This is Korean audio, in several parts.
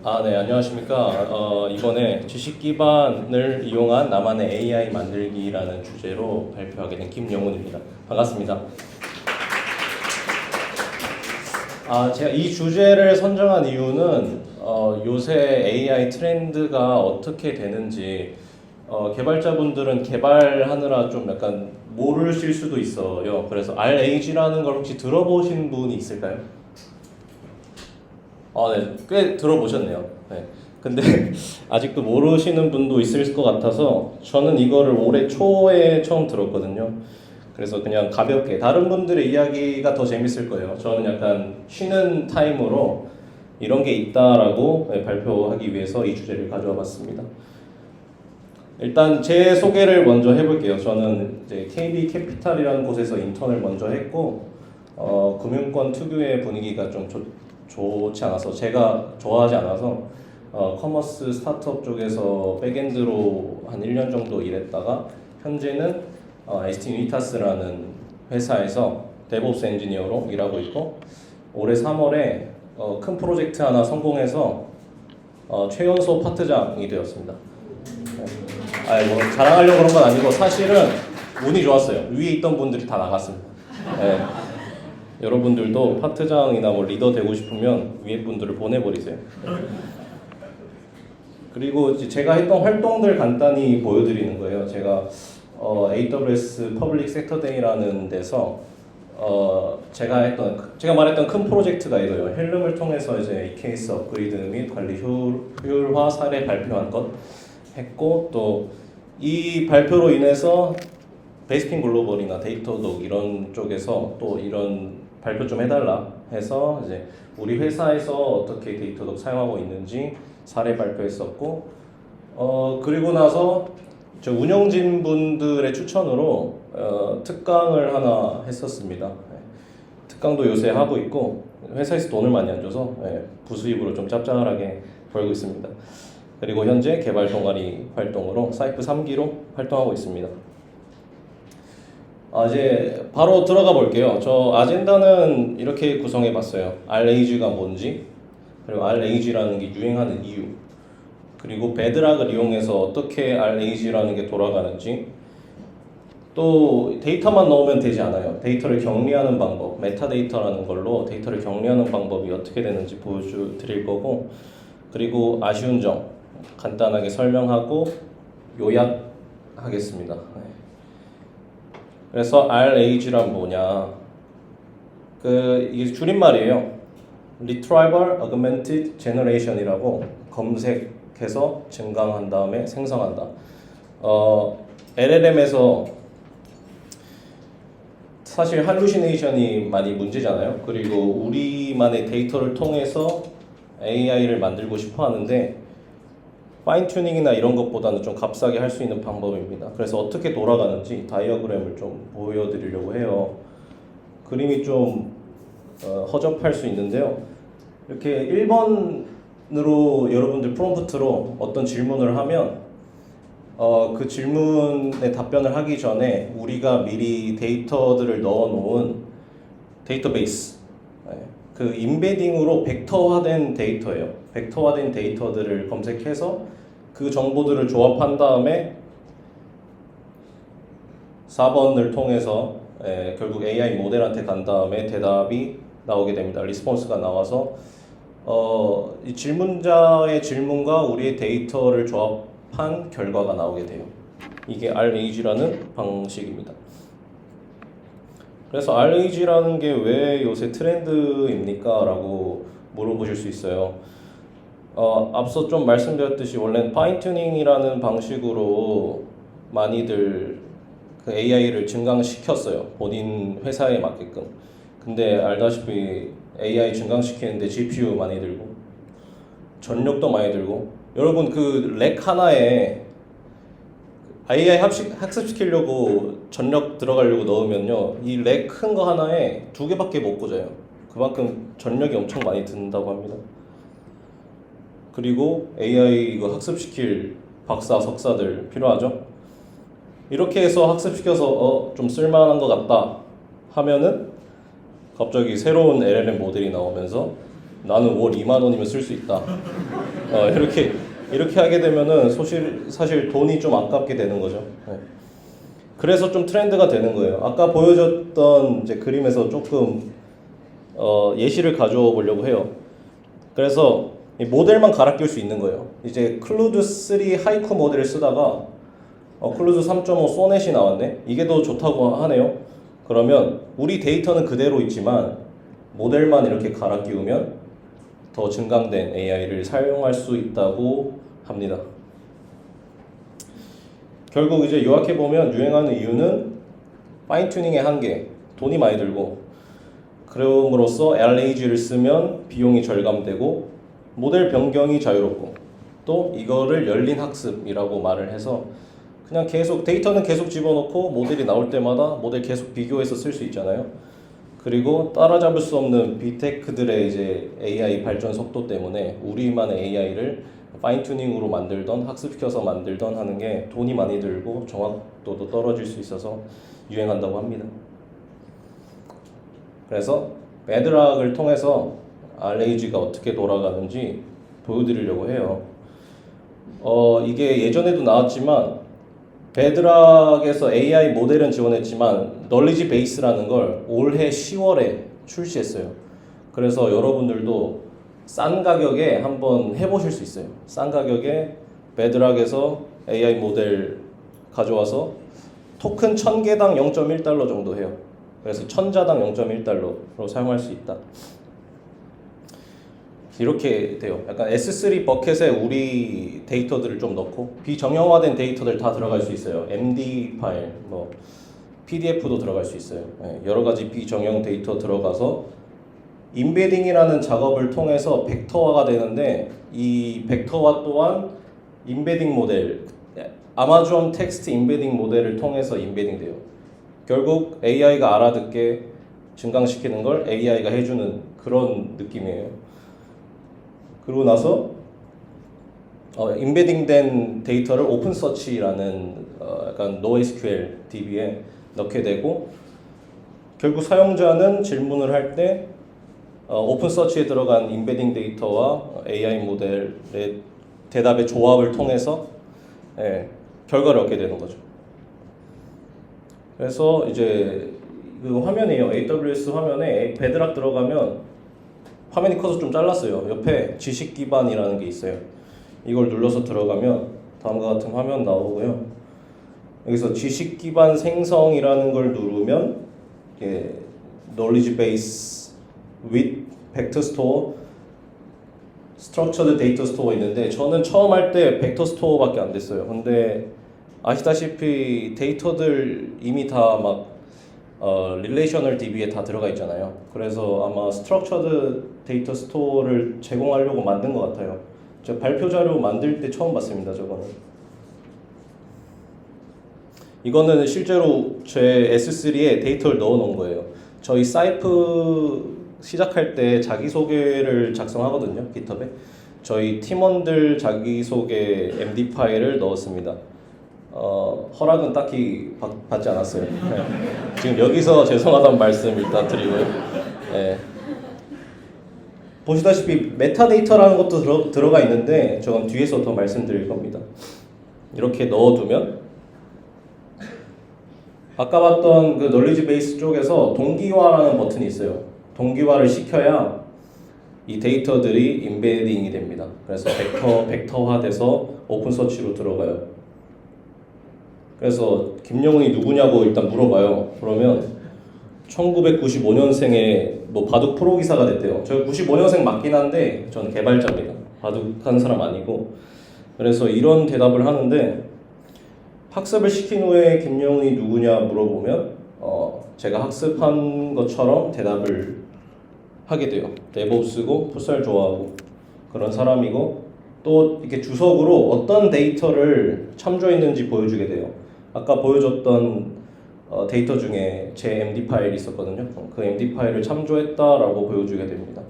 네, 안녕하십니까. 이번에 지식 기반을 이용한 나만의 AI 만들기라는 주제로 발표하게 된 김영훈입니다. 반갑습니다. 제가 이 주제를 선정한 이유는 요새 AI 트렌드가 어떻게 되는지 개발자분들은 개발하느라 좀 약간 모르실 수도 있어요. 그래서 RAG라는 걸 혹시 들어보신 분이 있을까요? 네, 꽤 들어보셨네요. 네. 근데 아직도 모르시는 분도 있을 것 같아서 저는 이거를 올해 초에 처음 들었거든요. 그래서 그냥 가볍게 다른 분들의 이야기가 더 재밌을 거예요. 저는 약간 쉬는 타임으로 이런 게 있다라고 발표하기 위해서 이 주제를 가져와 봤습니다. 일단 제 소개를 먼저 해볼게요. 저는 이제 KB 캐피탈이라는 곳에서 인턴을 먼저 했고 금융권 특유의 분위기가 좀 좋지 않아서 제가 좋아하지 않아서 커머스 스타트업 쪽에서 백엔드로 한 1년 정도 일했다가 현재는 ST 유니타스라는 회사에서 데브옵스 엔지니어로 일하고 있고 올해 3월에 큰 프로젝트 하나 성공해서 최연소 파트장이 되었습니다. 뭐 자랑하려고 그런 건 아니고 사실은 운이 좋았어요. 위에 있던 분들이 다 나갔습니다. 네. 여러분들도 파트장이나 뭐 리더 되고 싶으면 위에 분들을 보내버리세요. 그리고 이제 제가 했던 활동들 간단히 보여드리는 거예요. 제가 AWS 퍼블릭 섹터 데이라는 데서 제가 말했던 큰 프로젝트가 이거예요. 헬름을 통해서 이제 EKS 업그레이드 및 관리 효율화 사례 발표한 것 했고 또 이 발표로 인해서 베이스핀 글로벌이나 데이터독 이런 쪽에서 또 이런 발표 좀 해달라 해서 이제 우리 회사에서 어떻게 데이터독 사용하고 있는지 사례 발표했었고 그리고 나서 저 운영진 분들의 추천으로 특강을 하나 했었습니다. 특강도 요새 하고 있고 회사에서 돈을 많이 안 줘서 부수입으로 좀 짭짤하게 벌고 있습니다. 그리고 현재 개발 동아리 활동으로 사이프 3기로 활동하고 있습니다. 이제 바로 들어가 볼게요. 저 아젠다는 이렇게 구성해 봤어요. RAG가 뭔지, 그리고 RAG라는 게 유행하는 이유, 그리고 베드락을 이용해서 어떻게 RAG라는 게 돌아가는지, 또 데이터만 넣으면 되지 않아요. 데이터를 격리하는 방법, 메타데이터라는 걸로 데이터를 격리하는 방법이 어떻게 되는지 보여드릴 거고, 그리고 아쉬운 점 간단하게 설명하고 요약하겠습니다. 그래서 RAG란 뭐냐? 이게 줄임말이에요. Retrieval Augmented Generation이라고 검색해서 증강한 다음에 생성한다. LLM에서 사실 할루시네이션이 많이 문제잖아요. 그리고 우리만의 데이터를 통해서 AI를 만들고 싶어 하는데 파인 튜닝이나 이런 것보다는 좀 값싸게 할 수 있는 방법입니다. 그래서 어떻게 돌아가는지 다이어그램을 좀 보여드리려고 해요. 그림이 좀 허접할 수 있는데요. 이렇게 1번으로 여러분들 프롬프트로 어떤 질문을 하면 그 질문에 답변을 하기 전에 우리가 미리 데이터들을 넣어놓은 데이터베이스, 그 임베딩으로 벡터화된 데이터예요. 벡터화된 데이터들을 검색해서 그 정보들을 조합한 다음에 4번을 통해서 결국 AI 모델한테 간 다음에 대답이 나오게 됩니다. 리스폰스가 나와서 이 질문자의 질문과 우리의 데이터를 조합한 결과가 나오게 돼요. 이게 RAG라는 방식입니다. 그래서 RAG라는 게 왜 요새 트렌드입니까? 라고 물어보실 수 있어요. 앞서 좀 말씀드렸듯이 원래는 파인튜닝이라는 방식으로 많이들 그 AI를 증강시켰어요. 본인 회사에 맞게끔. 근데 알다시피 AI 증강시키는데 GPU 많이 들고 전력도 많이 들고 여러분 그 렉 하나에 AI 학습시키려고 전력 들어가려고 넣으면요 이 렉 큰 거 하나에 2개밖에 못 꽂아요. 그만큼 전력이 엄청 많이 든다고 합니다. 그리고 AI 이거 학습시킬 박사, 석사들 필요하죠? 이렇게 해서 학습시켜서 좀 쓸만한 것 같다 하면은 갑자기 새로운 LLM 모델이 나오면서 나는 월 2만 원이면 쓸 수 있다. 이렇게 하게 되면은 사실 돈이 좀 아깝게 되는 거죠. 네. 그래서 좀 트렌드가 되는 거예요. 아까 보여줬던 이제 그림에서 조금 예시를 가져오 보려고 해요. 그래서 이 모델만 갈아 낄 수 있는 거예요. 이제 클루드 3 하이쿠 모델을 쓰다가 클루드 3.5 소넷이 나왔네. 이게 더 좋다고 하네요. 그러면 우리 데이터는 그대로 있지만 모델만 이렇게 갈아 끼우면 더 증강된 AI를 사용할 수 있다고 합니다. 결국 이제 요약해 보면 유행하는 이유는 파인 튜닝의 한계, 돈이 많이 들고, 그럼으로써 LAG를 쓰면 비용이 절감되고 모델 변경이 자유롭고, 또 이거를 열린 학습이라고 말을 해서 그냥 계속 데이터는 계속 집어넣고 모델이 나올 때마다 모델 계속 비교해서 쓸 수 있잖아요. 그리고 따라잡을 수 없는 빅테크들의 이제 AI 발전 속도 때문에 우리만의 AI를 파인 튜닝으로 만들던 학습시켜서 만들던 하는 게 돈이 많이 들고 정확도도 떨어질 수 있어서 유행한다고 합니다. 그래서 베드락을 통해서 RAG가 어떻게 돌아가는지 보여드리려고 해요. 이게 예전에도 나왔지만 베드락에서 AI 모델은 지원했지만 널리지 베이스라는 걸 올해 10월에 출시했어요. 그래서 여러분들도 싼 가격에 한번 해보실 수 있어요. 싼 가격에 베드락에서 AI 모델 가져와서 토큰 1000개당 0.1달러 정도 해요. 그래서 1000자당 0.1달러로 사용할 수 있다. 이렇게 돼요. 약간 S3 버켓에 우리 데이터들을 좀 넣고 비정형화된 데이터들 다 들어갈 수 있어요. MD 파일, 뭐 PDF도 들어갈 수 있어요. 네, 여러 가지 비정형 데이터 들어가서 임베딩이라는 작업을 통해서 벡터화가 되는데 이 벡터화 또한 임베딩 모델, 아마존 텍스트 임베딩 모델을 통해서 임베딩 돼요. 결국 AI가 알아듣게 증강시키는 걸 AI가 해주는 그런 느낌이에요. 그러고 나서 임베딩된 데이터를 오픈서치라는 약간 NoSQL DB에 넣게 되고, 결국 사용자는 질문을 할 때 오픈서치에 들어간 임베딩 데이터와 AI 모델의 대답의 조합을 통해서 결과를 얻게 되는 거죠. 그래서 이제 그 화면이에요. AWS 화면에 베드락 들어가면 화면이 커서 좀 잘랐어요. 옆에 지식 기반이라는 게 있어요. 이걸 눌러서 들어가면 다음과 같은 화면 나오고요. 여기서 지식 기반 생성이라는 걸 누르면 knowledge base with vector store, structured data store 있는데 저는 처음 할 때 벡터 스토어밖에 안 됐어요. 근데 아시다시피 데이터들 이미 다 막 릴레이셔널 DB에 다 들어가 있잖아요. 그래서 아마 스트럭처드 데이터 스토어를 제공하려고 만든 것 같아요. 제가 발표 자료 만들 때 처음 봤습니다. 저거는. 이거는 실제로 제 S3에 데이터를 넣어 놓은 거예요. 저희 사이프 시작할 때 자기소개를 작성하거든요. 깃허브에. 저희 팀원들 자기소개 MD 파일을 넣었습니다. 허락은 딱히 받지 않았어요. 네. 지금 여기서 죄송하다는 말씀 일단 드리고요. 네. 보시다시피 메타데이터라는 것도 들어가 있는데 저건 뒤에서 더 말씀드릴 겁니다. 이렇게 넣어두면 아까 봤던 그 널리지 베이스 쪽에서 동기화라는 버튼이 있어요. 동기화를 시켜야 이 데이터들이 임베딩이 됩니다. 그래서 벡터화돼서 오픈서치로 들어가요. 그래서 김영훈이 누구냐고 일단 물어봐요. 그러면 1995년생에 뭐 바둑 프로 기사가 됐대요. 저 95년생 맞긴 한데 저는 개발자입니다. 바둑하는 사람 아니고. 그래서 이런 대답을 하는데 학습을 시킨 후에 김영훈이 누구냐 물어보면 제가 학습한 것처럼 대답을 하게 돼요. 데브옵스고 풋살 좋아하고 그런 사람이고, 또 이렇게 주석으로 어떤 데이터를 참조했는지 보여주게 돼요. 아까 보여줬던 데이터 중에 제 MD 파일이 있었거든요. 그 MD 파일을 참조했다라고 보여주게 됩니다.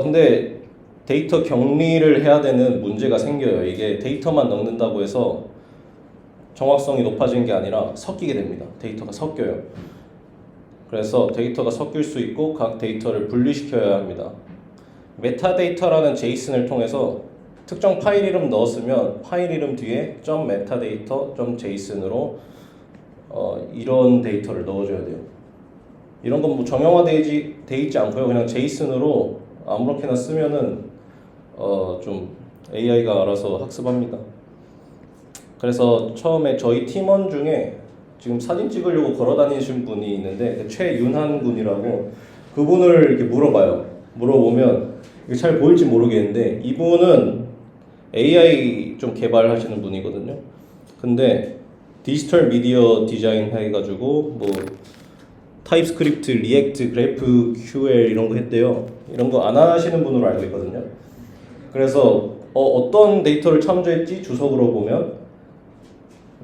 근데 데이터 격리를 해야 되는 문제가 생겨요. 이게 데이터만 넣는다고 해서 정확성이 높아지는 게 아니라 섞이게 됩니다. 데이터가 섞여요. 그래서 데이터가 섞일 수 있고 각 데이터를 분리시켜야 합니다. 메타데이터라는 제이슨을 통해서 특정 파일 이름 넣었으면 파일 이름 뒤에 .metadata.json으로 이런 데이터를 넣어줘야 돼요. 이런 건 뭐 정형화돼 있지 않고요. 그냥 제이슨으로 아무렇게나 쓰면은 좀 AI가 알아서 학습합니다. 그래서 처음에 저희 팀원 중에 지금 사진 찍으려고 걸어 다니신 분이 있는데 최윤한 군이라고 그분을 이렇게 물어봐요. 물어보면 이게 잘 보일지 모르겠는데 이분은 AI 좀 개발하시는 분이거든요. 근데 디지털 미디어 디자인 해가지고 뭐 타입스크립트, 리액트, 그래프, QL 이런 거 했대요. 이런 거 안 하시는 분으로 알고 있거든요. 그래서 어떤 데이터를 참조했지 주석으로 보면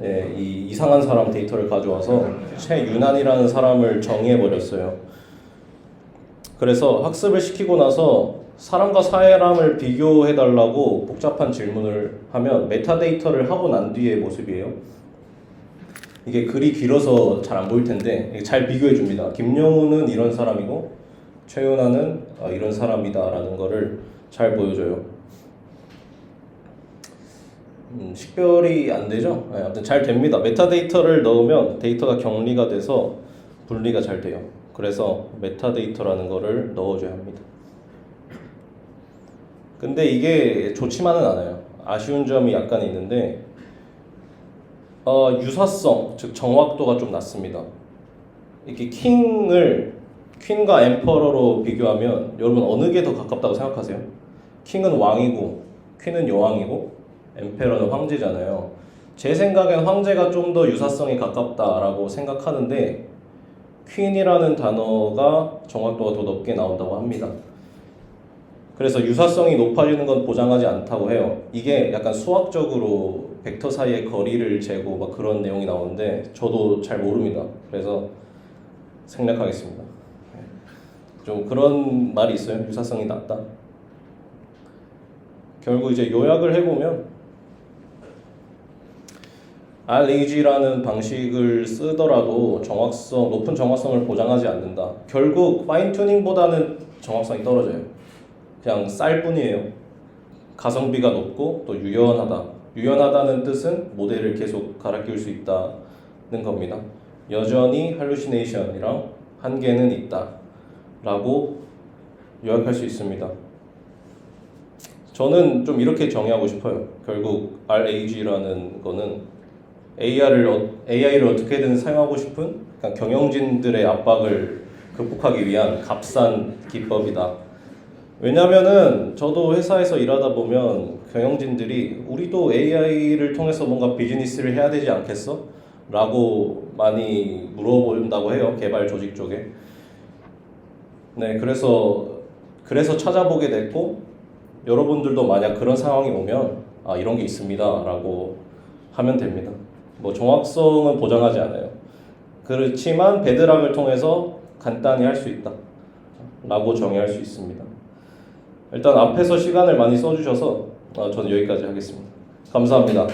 네, 이 이상한 사람 데이터를 가져와서 최윤한이라는 사람을 정의해 버렸어요. 그래서 학습을 시키고 나서 사람과 사람을 비교해 달라고 복잡한 질문을 하면 메타데이터를 하고 난 뒤의 모습이에요. 이게 글이 길어서 잘 안 보일 텐데 잘 비교해 줍니다. 김영우는 이런 사람이고 최윤한은 이런 사람이다라는 거를 잘 보여줘요. 식별이 안 되죠? 네, 아무튼 잘 됩니다. 메타데이터를 넣으면 데이터가 격리가 돼서 분리가 잘 돼요. 그래서 메타데이터라는 거를 넣어줘야 합니다. 근데 이게 좋지만은 않아요. 아쉬운 점이 약간 있는데 유사성, 즉 정확도가 좀 낮습니다. 이렇게 퀸과 엠퍼러로 비교하면 여러분 어느 게 더 가깝다고 생각하세요? 킹은 왕이고 퀸은 여왕이고 엠페러는 황제잖아요. 제 생각엔 황제가 좀 더 유사성이 가깝다라고 생각하는데 퀸이라는 단어가 정확도가 더 높게 나온다고 합니다. 그래서 유사성이 높아지는 건 보장하지 않다고 해요. 이게 약간 수학적으로 벡터 사이의 거리를 재고 막 그런 내용이 나오는데 저도 잘 모릅니다. 그래서 생략하겠습니다. 좀 그런 말이 있어요. 유사성이 낮다. 결국 이제 요약을 해보면 RAG라는 방식을 쓰더라도 높은 정확성을 보장하지 않는다. 결국 파인 튜닝보다는 정확성이 떨어져요. 그냥 쌀 뿐이에요. 가성비가 높고 또 유연하다. 유연하다는 뜻은 모델을 계속 갈아 끼울 수 있다는 겁니다. 여전히 할루시네이션이랑 한계는 있다 라고 요약할 수 있습니다. 저는 좀 이렇게 정의하고 싶어요. 결국 RAG라는 거는 AI를 어떻게든 사용하고 싶은 경영진들의 압박을 극복하기 위한 값싼 기법이다. 왜냐면은 저도 회사에서 일하다 보면 경영진들이 우리도 AI를 통해서 뭔가 비즈니스를 해야 되지 않겠어? 라고 많이 물어본다고 해요. 개발 조직 쪽에. 네, 그래서 찾아보게 됐고 여러분들도 만약 그런 상황이 오면 이런 게 있습니다 라고 하면 됩니다. 뭐 정확성은 보장하지 않아요. 그렇지만 베드락을 통해서 간단히 할 수 있다 라고 정의할 수 있습니다. 일단 앞에서 시간을 많이 써주셔서 저는 여기까지 하겠습니다. 감사합니다.